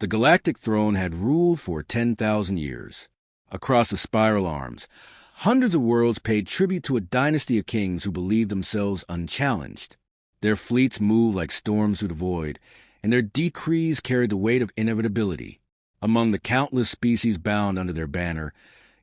The Galactic Throne had ruled for 10,000 years. Across the spiral arms, hundreds of worlds paid tribute to a dynasty of kings who believed themselves unchallenged. Their fleets moved like storms through the void, and their decrees carried the weight of inevitability. Among the countless species bound under their banner,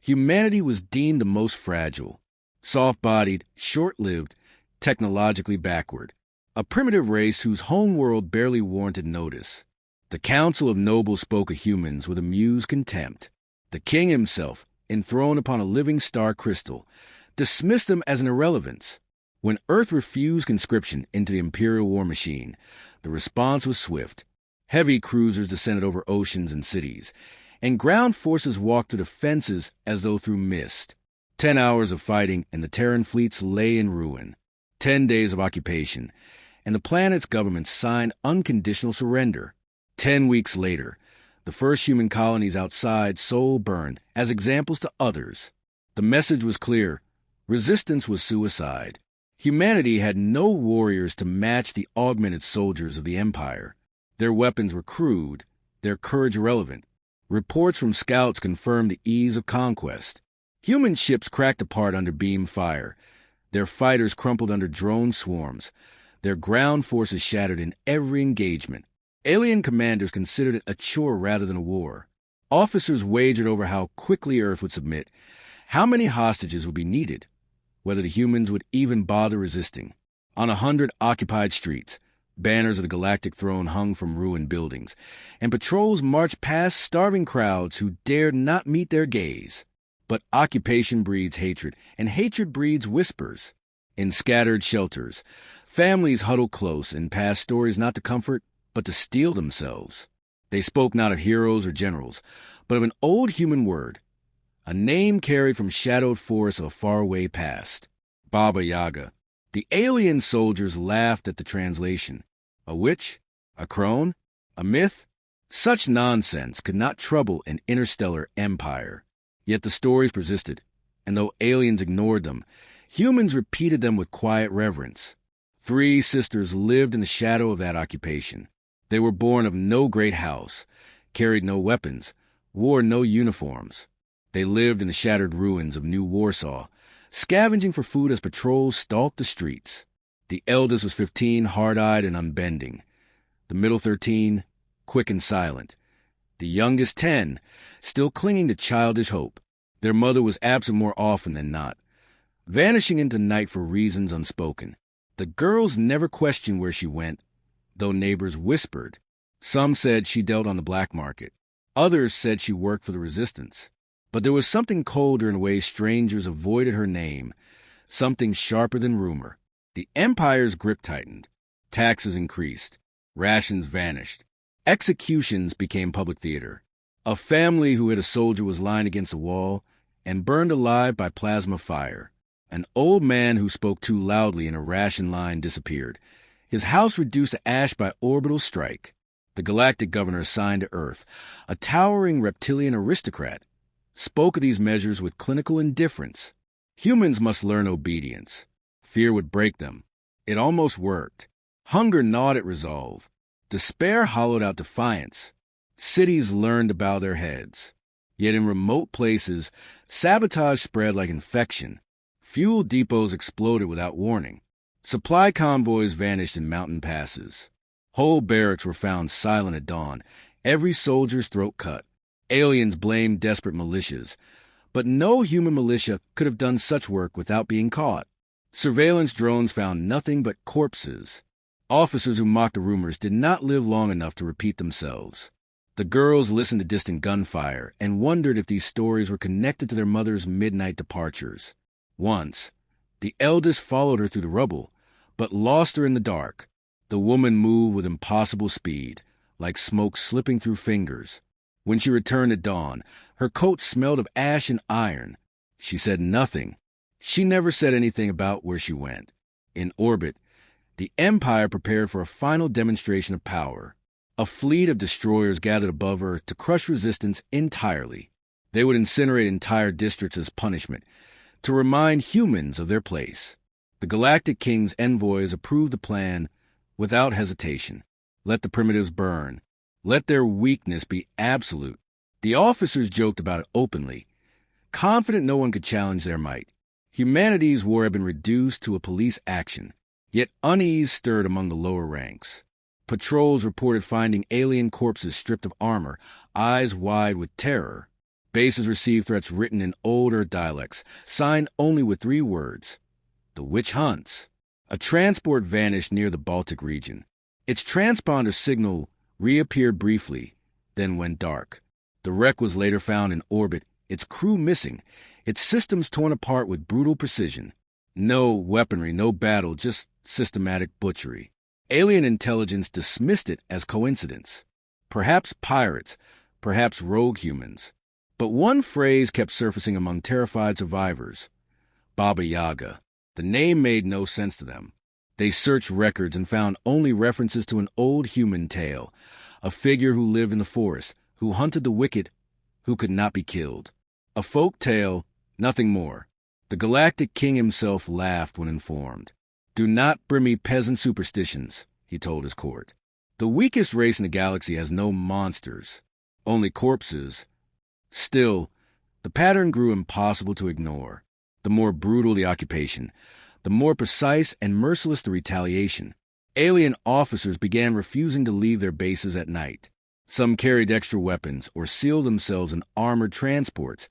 humanity was deemed the most fragile. Soft-bodied, short-lived, technologically backward. A primitive race whose home world barely warranted notice. The Council of Nobles spoke of humans with amused contempt. The king himself, enthroned upon a living star crystal, dismissed them as an irrelevance. When Earth refused conscription into the Imperial war machine, the response was swift. Heavy cruisers descended over oceans and cities, and ground forces walked through the fences as though through mist. 10 hours of fighting, and the Terran fleets lay in ruin. 10 days of occupation, and the planet's government signed unconditional surrender. 10 weeks later, the first human colonies outside Sol burned as examples to others. The message was clear. Resistance was suicide. Humanity had no warriors to match the augmented soldiers of the Empire. Their weapons were crude, their courage irrelevant. Reports from scouts confirmed the ease of conquest. Human ships cracked apart under beam fire. Their fighters crumpled under drone swarms. Their ground forces shattered in every engagement. Alien commanders considered it a chore rather than a war. Officers wagered over how quickly Earth would submit, how many hostages would be needed, whether the humans would even bother resisting. On 100 occupied streets, banners of the Galactic Throne hung from ruined buildings, and patrols marched past starving crowds who dared not meet their gaze. But occupation breeds hatred, and hatred breeds whispers. In scattered shelters, families huddled close and passed stories not to comfort, but to steel themselves. They spoke not of heroes or generals, but of an old human word, a name carried from shadowed forests of a faraway past. Baba Yaga. The alien soldiers laughed at the translation. A witch? A crone? A myth? Such nonsense could not trouble an interstellar empire. Yet the stories persisted, and though aliens ignored them, humans repeated them with quiet reverence. 3 sisters lived in the shadow of that occupation. They were born of no great house, carried no weapons, wore no uniforms. They lived in the shattered ruins of New Warsaw, scavenging for food as patrols stalked the streets. The eldest was 15, hard-eyed and unbending. The middle 13, quick and silent. The youngest 10, still clinging to childish hope. Their mother was absent more often than not, vanishing into night for reasons unspoken. The girls never questioned where she went, though neighbors whispered. Some said she dealt on the black market. Others said she worked for the resistance. But there was something colder in the way strangers avoided her name, something sharper than rumor. The Empire's grip tightened. Taxes increased. Rations vanished. Executions became public theater. A family who hit a soldier was lying against a wall and burned alive by plasma fire. An old man who spoke too loudly in a ration line disappeared. His house reduced to ash by orbital strike. The galactic governor assigned to Earth, a towering reptilian aristocrat, spoke of these measures with clinical indifference. Humans must learn obedience. Fear would break them. It almost worked. Hunger gnawed at resolve. Despair hollowed out defiance. Cities learned to bow their heads. Yet in remote places, sabotage spread like infection. Fuel depots exploded without warning. Supply convoys vanished in mountain passes. Whole barracks were found silent at dawn, every soldier's throat cut. Aliens blamed desperate militias, but no human militia could have done such work without being caught. Surveillance drones found nothing but corpses. Officers who mocked the rumors did not live long enough to repeat themselves. The girls listened to distant gunfire and wondered if these stories were connected to their mother's midnight departures. Once, the eldest followed her through the rubble, but lost her in the dark. The woman moved with impossible speed, like smoke slipping through fingers. When she returned at dawn, her coat smelled of ash and iron. She said nothing. She never said anything about where she went. In orbit, the Empire prepared for a final demonstration of power. A fleet of destroyers gathered above her to crush resistance entirely. They would incinerate entire districts as punishment, to remind humans of their place. The Galactic King's envoys approved the plan without hesitation. Let the primitives burn. Let their weakness be absolute. The officers joked about it openly, confident no one could challenge their might. Humanity's war had been reduced to a police action, yet unease stirred among the lower ranks. Patrols reported finding alien corpses stripped of armor, eyes wide with terror. Bases received threats written in old Earth dialects, signed only with 3 words: "The Witch Hunts." A transport vanished near the Baltic region. Its transponder signal reappeared briefly, then went dark. The wreck was later found in orbit, its crew missing, its systems torn apart with brutal precision. No weaponry, no battle, just systematic butchery. Alien intelligence dismissed it as coincidence. Perhaps pirates, perhaps rogue humans. But one phrase kept surfacing among terrified survivors: Baba Yaga. The name made no sense to them. They searched records and found only references to an old human tale, a figure who lived in the forest, who hunted the wicked, who could not be killed. A folk tale, nothing more. The Galactic King himself laughed when informed. "Do not bring me peasant superstitions," he told his court. "The weakest race in the galaxy has no monsters, only corpses." Still, the pattern grew impossible to ignore. The more brutal the occupation, the more precise and merciless the retaliation. Alien officers began refusing to leave their bases at night. Some carried extra weapons or sealed themselves in armored transports,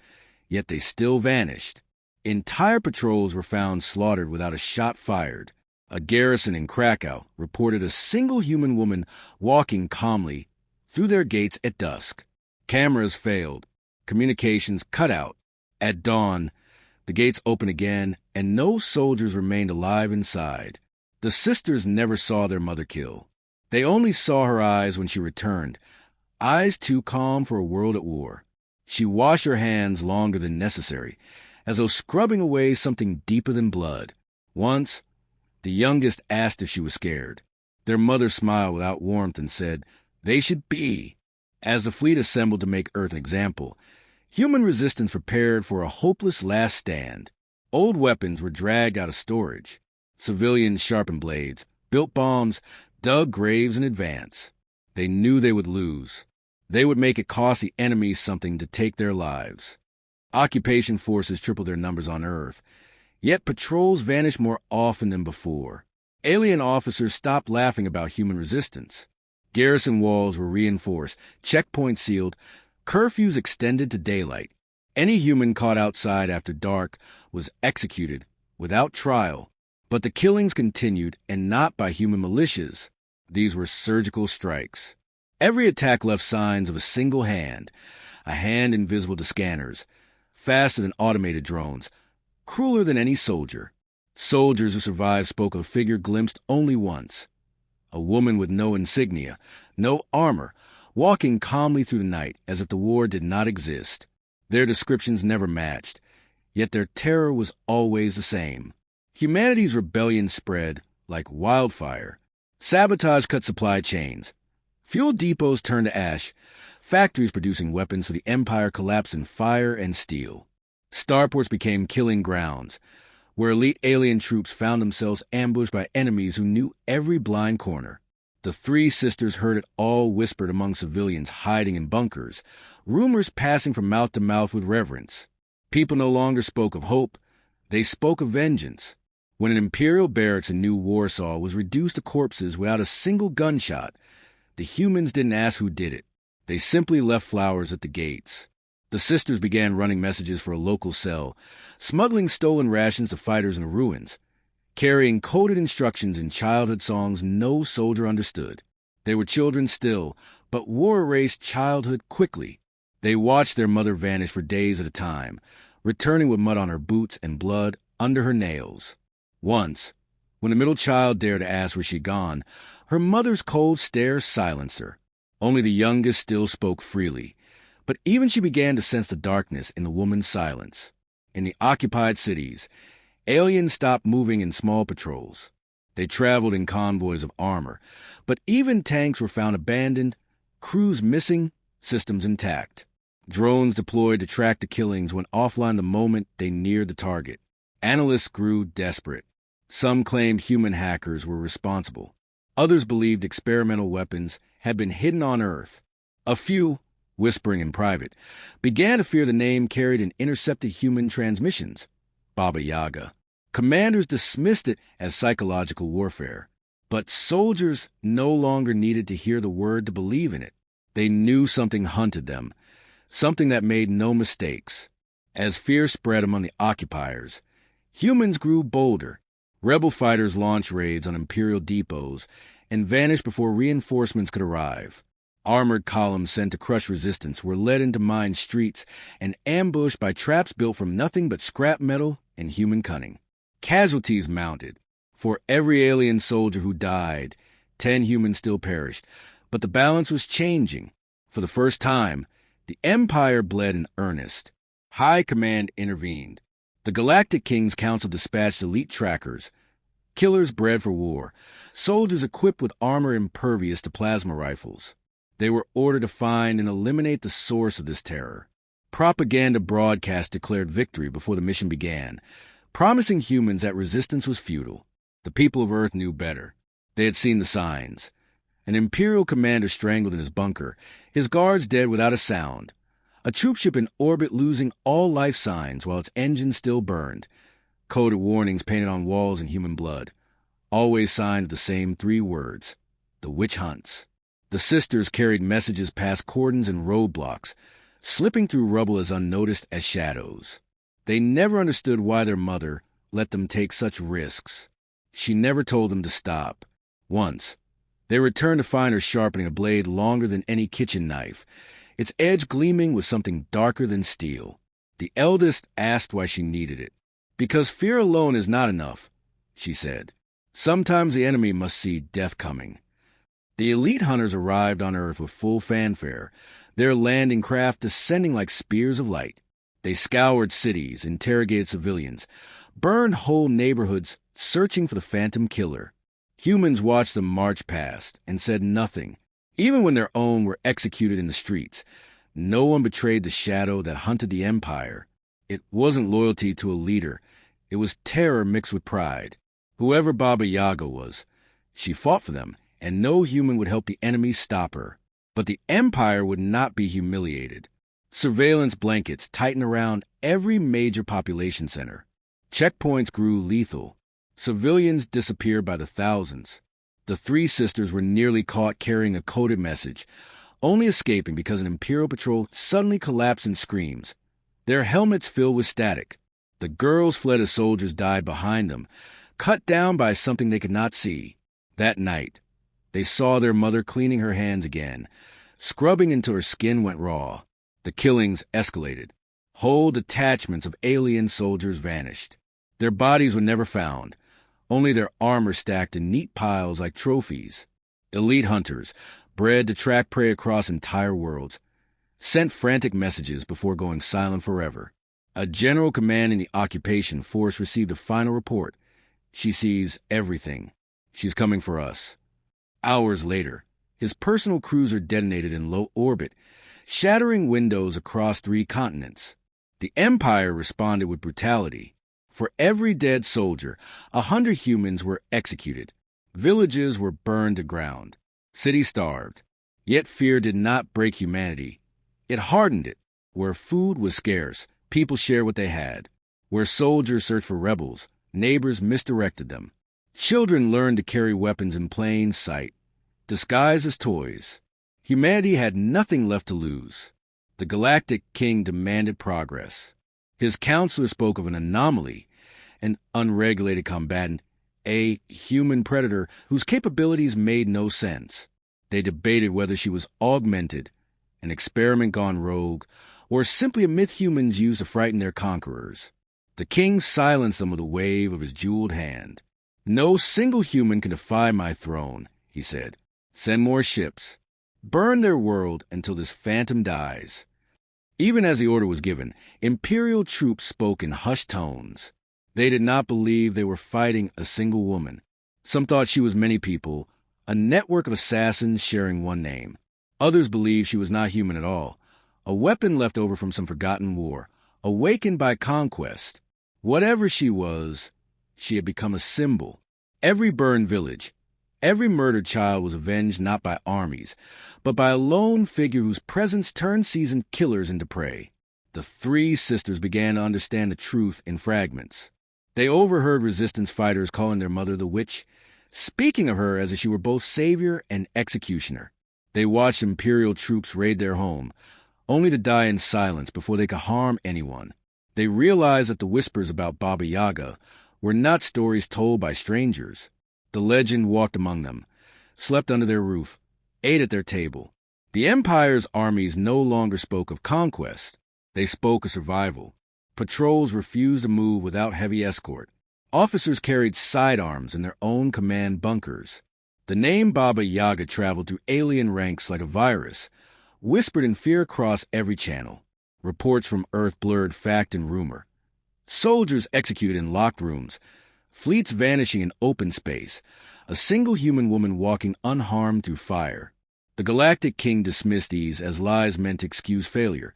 yet they still vanished. Entire patrols were found slaughtered without a shot fired. A garrison in Krakow reported a single human woman walking calmly through their gates at dusk. Cameras failed, communications cut out. At dawn, the gates opened again, and no soldiers remained alive inside. The sisters never saw their mother kill. They only saw her eyes when she returned, eyes too calm for a world at war. She washed her hands longer than necessary, as though scrubbing away something deeper than blood. Once, the youngest asked if she was scared. Their mother smiled without warmth and said, "They should be." As the fleet assembled to make Earth an example, human resistance prepared for a hopeless last stand. Old weapons were dragged out of storage. Civilians sharpened blades, built bombs, dug graves in advance. They knew they would lose. They would make it cost the enemies something to take their lives. Occupation forces tripled their numbers on Earth, yet patrols vanished more often than before. Alien officers stopped laughing about human resistance. Garrison walls were reinforced, checkpoints sealed, curfews extended to daylight. Any human caught outside after dark was executed without trial. But the killings continued, and not by human militias. These were surgical strikes. Every attack left signs of a single hand, a hand invisible to scanners, faster than automated drones, crueler than any soldier. Soldiers who survived spoke of a figure glimpsed only once. A woman with no insignia, no armor, walking calmly through the night as if the war did not exist. Their descriptions never matched, yet their terror was always the same. Humanity's rebellion spread like wildfire. Sabotage cut supply chains. Fuel depots turned to ash. Factories producing weapons for the Empire collapsed in fire and steel. Starports became killing grounds, where elite alien troops found themselves ambushed by enemies who knew every blind corner. The 3 sisters heard it all whispered among civilians hiding in bunkers, rumors passing from mouth to mouth with reverence. People no longer spoke of hope, they spoke of vengeance. When an Imperial barracks in New Warsaw was reduced to corpses without a single gunshot, the humans didn't ask who did it. They simply left flowers at the gates. The sisters began running messages for a local cell, smuggling stolen rations to fighters in the ruins, carrying coded instructions in childhood songs no soldier understood. They were children still, but war erased childhood quickly. They watched their mother vanish for days at a time, returning with mud on her boots and blood under her nails. Once, when the middle child dared to ask where she'd gone, her mother's cold stare silenced her. Only the youngest still spoke freely, but even she began to sense the darkness in the woman's silence. In the occupied cities, aliens stopped moving in small patrols. They traveled in convoys of armor, but even tanks were found abandoned, crews missing, systems intact. Drones deployed to track the killings went offline the moment they neared the target. Analysts grew desperate. Some claimed human hackers were responsible. Others believed experimental weapons, had been hidden on Earth. A few, whispering in private, began to fear the name carried in intercepted human transmissions, Baba Yaga. Commanders dismissed it as psychological warfare. But soldiers no longer needed to hear the word to believe in it. They knew something hunted them, something that made no mistakes. As fear spread among the occupiers, humans grew bolder. Rebel fighters launched raids on Imperial depots and vanished before reinforcements could arrive. Armored columns sent to crush resistance were led into mined streets and ambushed by traps built from nothing but scrap metal and human cunning. Casualties mounted. For every alien soldier who died, 10 humans still perished. But the balance was changing. For the first time, the Empire bled in earnest. High Command intervened. The Galactic King's Council dispatched elite trackers, killers bred for war, soldiers equipped with armor impervious to plasma rifles. They were ordered to find and eliminate the source of this terror. Propaganda broadcasts declared victory before the mission began, promising humans that resistance was futile. The people of Earth knew better. They had seen the signs. An Imperial commander strangled in his bunker, his guards dead without a sound. A troopship in orbit losing all life signs while its engines still burned. Coded warnings painted on walls in human blood. Always signed with the same 3 words: the witch hunts. The sisters carried messages past cordons and roadblocks, slipping through rubble as unnoticed as shadows. They never understood why their mother let them take such risks. She never told them to stop. Once, they returned to find her sharpening a blade longer than any kitchen knife, its edge gleaming with something darker than steel. The eldest asked why she needed it. "Because fear alone is not enough," she said. "Sometimes the enemy must see death coming." The elite hunters arrived on Earth with full fanfare, their landing craft descending like spears of light. They scoured cities, interrogated civilians, burned whole neighborhoods searching for the phantom killer. Humans watched them march past and said nothing. Even when their own were executed in the streets, no one betrayed the shadow that hunted the Empire. It wasn't loyalty to a leader. It was terror mixed with pride. Whoever Baba Yaga was, she fought for them, and no human would help the enemy stop her. But the Empire would not be humiliated. Surveillance blankets tightened around every major population center. Checkpoints grew lethal. Civilians disappeared by the thousands. The 3 sisters were nearly caught carrying a coded message, only escaping because an Imperial patrol suddenly collapsed in screams. Their helmets filled with static. The girls fled as soldiers died behind them, cut down by something they could not see. That night, they saw their mother cleaning her hands again, scrubbing until her skin went raw. The killings escalated. Whole detachments of alien soldiers vanished. Their bodies were never found, only their armor stacked in neat piles like trophies. Elite hunters, bred to track prey across entire worlds, sent frantic messages before going silent forever. A general commanding the occupation force received a final report. "She sees everything. She's coming for us." Hours later, his personal cruiser detonated in low orbit, shattering windows across 3 continents. The Empire responded with brutality. For every dead soldier, 100 humans were executed. Villages were burned to ground. Cities starved. Yet fear did not break humanity. It hardened it. Where food was scarce, people shared what they had. Where soldiers searched for rebels, neighbors misdirected them. Children learned to carry weapons in plain sight, disguised as toys. Humanity had nothing left to lose. The Galactic King demanded progress. His counselor spoke of an anomaly, an unregulated combatant, a human predator whose capabilities made no sense. They debated whether she was augmented, an experiment gone rogue, or simply a myth humans used to frighten their conquerors. The king silenced them with a wave of his jeweled hand. "No single human can defy my throne," he said. "Send more ships. Burn their world until this phantom dies." Even as the order was given, Imperial troops spoke in hushed tones. They did not believe they were fighting a single woman. Some thought she was many people, a network of assassins sharing one name. Others believed she was not human at all, a weapon left over from some forgotten war, awakened by conquest. Whatever she was, she had become a symbol. Every burned village, Every murdered child was avenged not by armies, but by a lone figure whose presence turned seasoned killers into prey. The three sisters began to understand the truth in fragments. They overheard resistance fighters calling their mother the witch, speaking of her as if she were both savior and executioner. They watched Imperial troops raid their home, only to die in silence before they could harm anyone. They realized that the whispers about Baba Yaga were not stories told by strangers. The legend walked among them, slept under their roof, ate at their table. The Empire's armies no longer spoke of conquest. They spoke of survival. Patrols refused to move without heavy escort. Officers carried sidearms in their own command bunkers. The name Baba Yaga traveled through alien ranks like a virus, whispered in fear across every channel. Reports from Earth blurred fact and rumor. Soldiers executed in locked rooms, fleets vanishing in open space, a single human woman walking unharmed through fire. The Galactic King dismissed these as lies meant to excuse failure,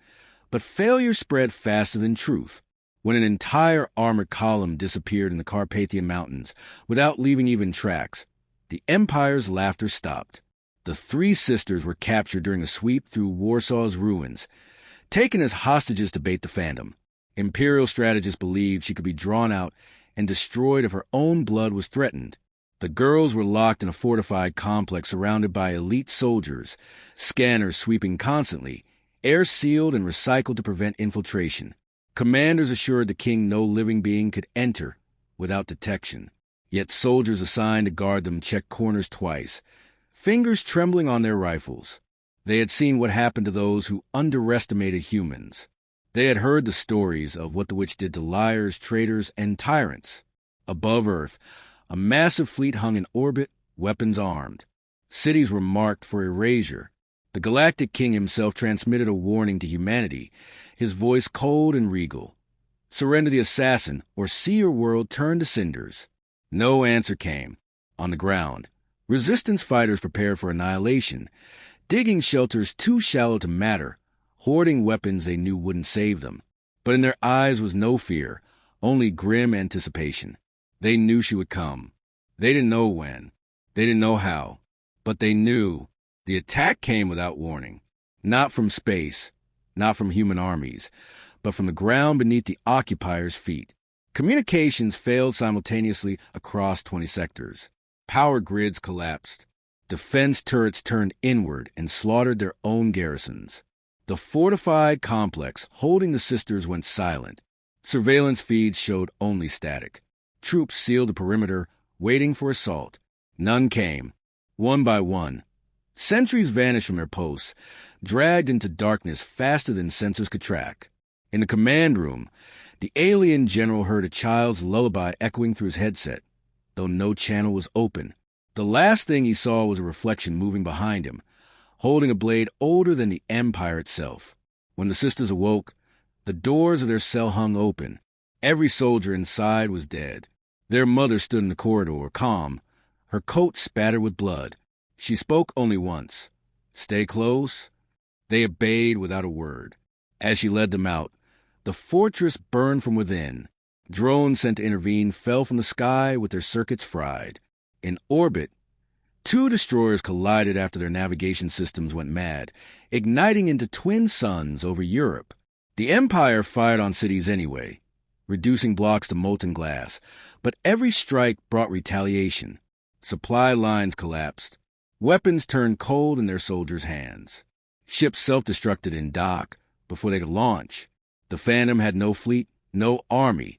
but failure spread faster than truth. When an entire armored column disappeared in the Carpathian Mountains without leaving even tracks, the Empire's laughter stopped. The three sisters were captured during a sweep through Warsaw's ruins, taken as hostages to bait the Phantom. Imperial strategists believed she could be drawn out and destroyed if her own blood was threatened. The girls were locked in a fortified complex surrounded by elite soldiers, scanners sweeping constantly, air sealed and recycled to prevent infiltration. Commanders assured the king no living being could enter without detection. Yet soldiers assigned to guard them checked corners twice, fingers trembling on their rifles. They had seen what happened to those who underestimated humans. They had heard the stories of what the witch did to liars, traitors, and tyrants. Above Earth, a massive fleet hung in orbit, weapons armed. Cities were marked for erasure. The Galactic King himself transmitted a warning to humanity, his voice cold and regal. Surrender the assassin, or see your world turn to cinders. No answer came. On the ground, resistance fighters prepared for annihilation, digging shelters too shallow to matter, hoarding weapons they knew wouldn't save them. But in their eyes was no fear, only grim anticipation. They knew she would come. They didn't know when. They didn't know how. But they knew. The attack came without warning. Not from space, not from human armies, but from the ground beneath the occupiers' feet. Communications failed simultaneously across 20 sectors. Power grids collapsed. Defense turrets turned inward and slaughtered their own garrisons. The fortified complex holding the sisters went silent. Surveillance feeds showed only static. Troops sealed the perimeter, waiting for assault. None came. One by one, sentries vanished from their posts, dragged into darkness faster than sensors could track. In the command room, the alien general heard a child's lullaby echoing through his headset, though no channel was open. The last thing he saw was a reflection moving behind him, holding a blade older than the Empire itself. When the sisters awoke, the doors of their cell hung open. Every soldier inside was dead. Their mother stood in the corridor, calm, her coat spattered with blood. She spoke only once. Stay close. They obeyed without a word. As she led them out, the fortress burned from within. Drones sent to intervene fell from the sky with their circuits fried. In orbit, two destroyers collided after their navigation systems went mad, igniting into twin suns over Europe. The Empire fired on cities anyway, reducing blocks to molten glass, but every strike brought retaliation. Supply lines collapsed. Weapons turned cold in their soldiers' hands. Ships self-destructed in dock before they could launch. The Phantom had no fleet, no army,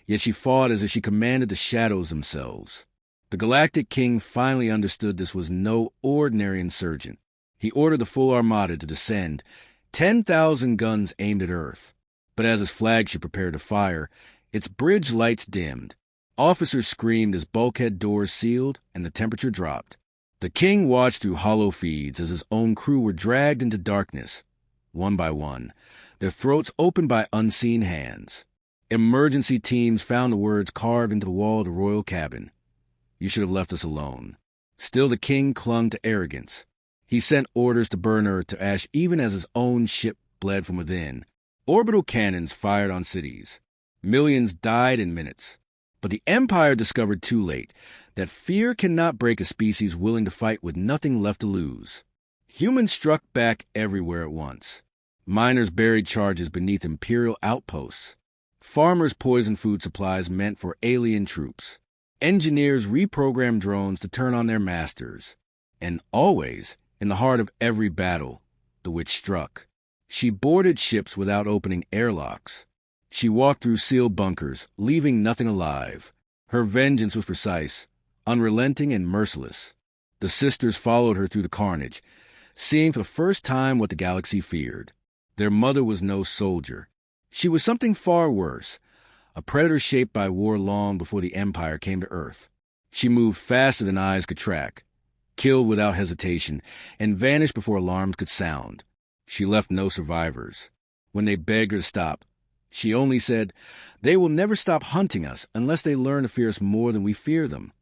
yet she fought as if she commanded the shadows themselves. The Galactic King finally understood this was no ordinary insurgent. He ordered the full armada to descend, 10,000 guns aimed at Earth. But as his flagship prepared to fire, its bridge lights dimmed. Officers screamed as bulkhead doors sealed and the temperature dropped. The king watched through hollow feeds as his own crew were dragged into darkness, one by one, their throats opened by unseen hands. Emergency teams found the words carved into the wall of the royal cabin. You should have left us alone. Still the king clung to arrogance. He sent orders to burn Earth to ash even as his own ship bled from within. Orbital cannons fired on cities. Millions died in minutes. But the Empire discovered too late that fear cannot break a species willing to fight with nothing left to lose. Humans struck back everywhere at once. Miners buried charges beneath Imperial outposts. Farmers poisoned food supplies meant for alien troops. Engineers reprogrammed drones to turn on their masters. And always, in the heart of every battle, the witch struck. She boarded ships without opening airlocks. She walked through sealed bunkers, leaving nothing alive. Her vengeance was precise, unrelenting, and merciless. The sisters followed her through the carnage, seeing for the first time what the galaxy feared. Their mother was no soldier. She was something far worse, a predator shaped by war long before the Empire came to Earth. She moved faster than eyes could track, killed without hesitation, and vanished before alarms could sound. She left no survivors. When they begged her to stop, she only said, "They will never stop hunting us unless they learn to fear us more than we fear them."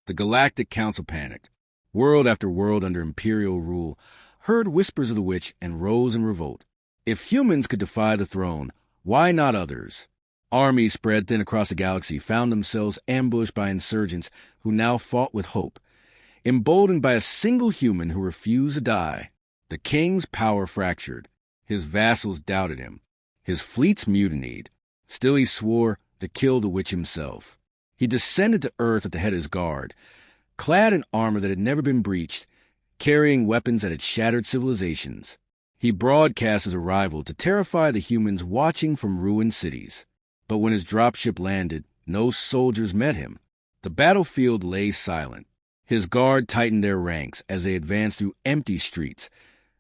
The Galactic Council panicked. World after world under Imperial rule heard whispers of the witch and rose in revolt. If humans could defy the throne, why not others? Armies spread thin across the galaxy found themselves ambushed by insurgents who now fought with hope. Emboldened by a single human who refused to die, the king's power fractured. His vassals doubted him. His fleets mutinied. Still he swore to kill the witch himself. He descended to Earth at the head of his guard, clad in armor that had never been breached, carrying weapons that had shattered civilizations. He broadcast his arrival to terrify the humans watching from ruined cities. But when his dropship landed, no soldiers met him. The battlefield lay silent. His guard tightened their ranks as they advanced through empty streets,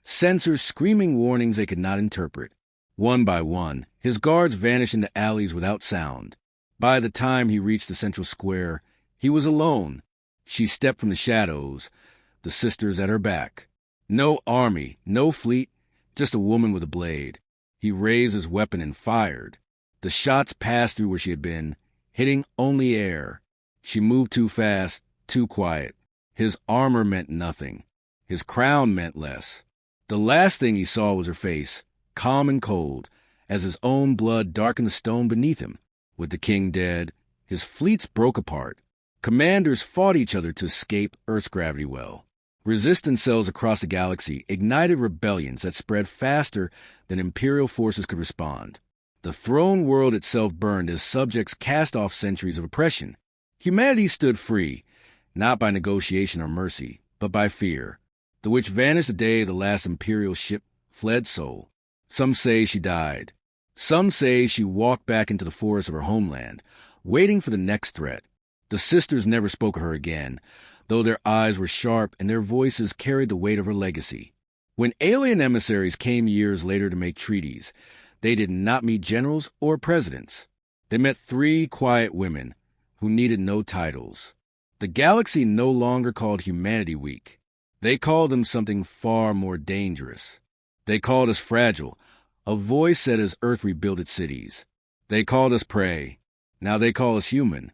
sensors screaming warnings they could not interpret. One by one, his guards vanished into alleys without sound. By the time he reached the central square, he was alone. She stepped from the shadows, the sisters at her back. No army, no fleet, just a woman with a blade. He raised his weapon and fired. The shots passed through where she had been, hitting only air. She moved too fast, too quiet. His armor meant nothing. His crown meant less. The last thing he saw was her face, calm and cold, as his own blood darkened the stone beneath him. With the king dead, his fleets broke apart. Commanders fought each other to escape Earth's gravity well. Resistance cells across the galaxy ignited rebellions that spread faster than Imperial forces could respond. The throne world itself burned as subjects cast off centuries of oppression. Humanity stood free, not by negotiation or mercy, but by fear. The witch vanished the day the last Imperial ship fled Sol. Some say she died. Some say she walked back into the forest of her homeland, waiting for the next threat. The sisters never spoke of her again, though their eyes were sharp and their voices carried the weight of her legacy. When alien emissaries came years later to make treaties, they did not meet generals or presidents. They met 3 quiet women who needed no titles. The galaxy no longer called humanity weak. They called them something far more dangerous. They called us fragile, a voice said as Earth rebuilt its cities. They called us prey. Now they call us human.